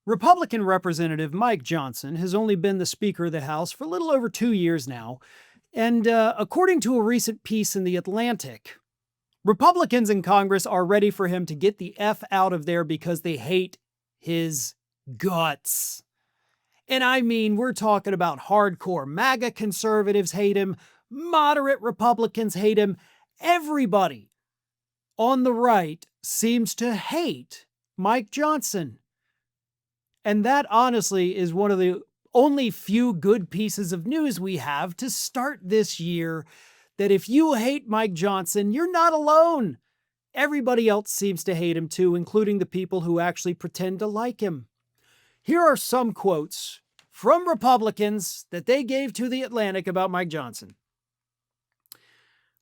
Republican Representative Mike Johnson has only been the Speaker of the House for a little over 2 years now, and according to a recent piece in The Atlantic, Republicans in Congress are ready for him to get the F out of there because they hate his guts. And I mean, we're talking about hardcore MAGA conservatives hate him, moderate Republicans hate him, everybody on the right seems to hate Mike Johnson. And that, honestly, is one of the only few good pieces of news we have to start this year, that if you hate Mike Johnson, you're not alone. Everybody else seems to hate him too, including the people who actually pretend to like him. Here are some quotes from Republicans that they gave to The Atlantic about Mike Johnson.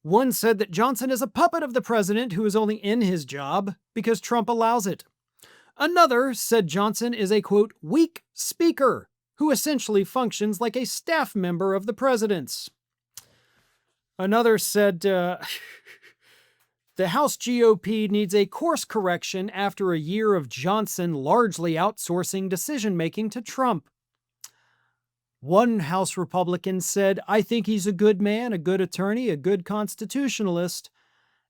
One said that Johnson is a puppet of the president who is only in his job because Trump allows it. Another said Johnson is a, quote, weak speaker who essentially functions like a staff member of the president's. Another said the House GOP needs a course correction after a year of Johnson largely outsourcing decision-making to Trump. One House Republican said, I think he's a good man, a good attorney, a good constitutionalist,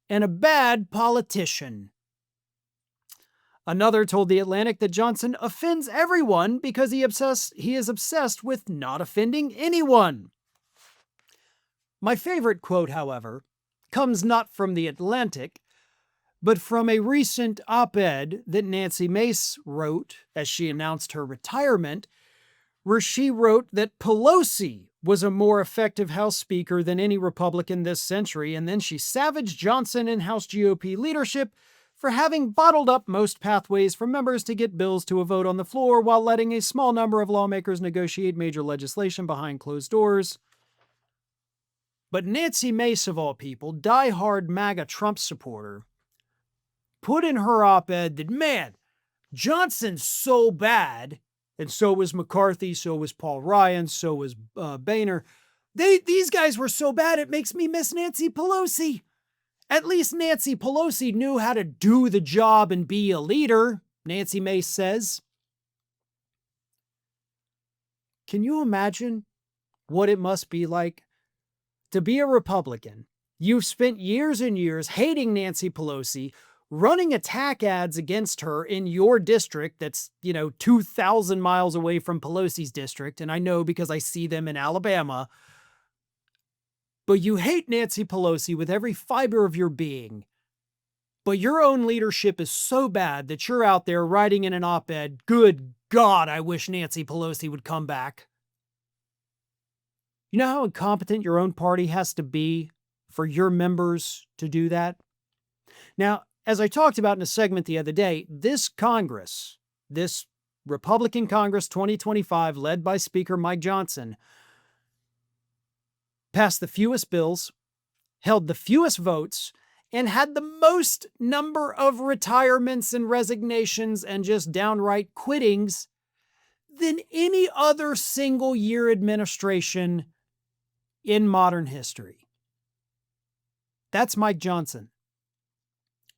and a bad politician. Another told The Atlantic that Johnson offends everyone because he is obsessed with not offending anyone. My favorite quote, however, comes not from The Atlantic, but from a recent op-ed that Nancy Mace wrote as she announced her retirement, where she wrote that Pelosi was a more effective House Speaker than any Republican this century, and then she savaged Johnson and House GOP leadership for having bottled up most pathways for members to get bills to a vote on the floor while letting a small number of lawmakers negotiate major legislation behind closed doors. But Nancy Mace, of all people, diehard MAGA Trump supporter, put in her op-ed that, man, Johnson's so bad, and so was McCarthy, so was Paul Ryan, so was Boehner. These guys were so bad it makes me miss Nancy Pelosi. At least Nancy Pelosi knew how to do the job and be a leader, Nancy Mace says. Can you imagine what it must be like to be a Republican? You've spent years and years hating Nancy Pelosi, running attack ads against her in your district that's, 2,000 miles away from Pelosi's district, and I know because I see them in Alabama. But you hate Nancy Pelosi with every fiber of your being. But your own leadership is so bad that you're out there writing in an op-ed, good God, I wish Nancy Pelosi would come back. You know how incompetent your own party has to be for your members to do that? Now, as I talked about in a segment the other day, this Congress, this Republican Congress 2025, led by Speaker Mike Johnson, passed the fewest bills, held the fewest votes, and had the most number of retirements and resignations and just downright quittings than any other single-year administration in modern history. That's Mike Johnson.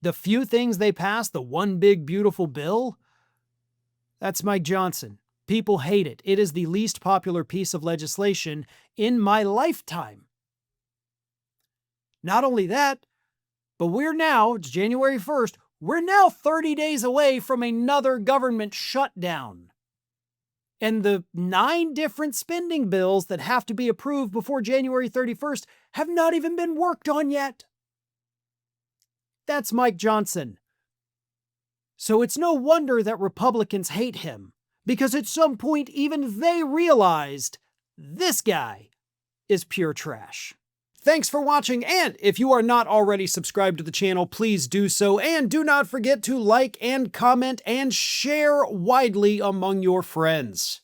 The few things they passed, the one big beautiful bill, that's Mike Johnson. People hate it. It is the least popular piece of legislation in my lifetime. Not only that, but it's January 1st, we're now 30 days away from another government shutdown. And the 9 different spending bills that have to be approved before January 31st have not even been worked on yet. That's Mike Johnson. So it's no wonder that Republicans hate him, because at some point even they realized this guy is pure trash. Thanks for watching, and if you are not already subscribed to the channel, please do so, and do not forget to like and comment and share widely among your friends.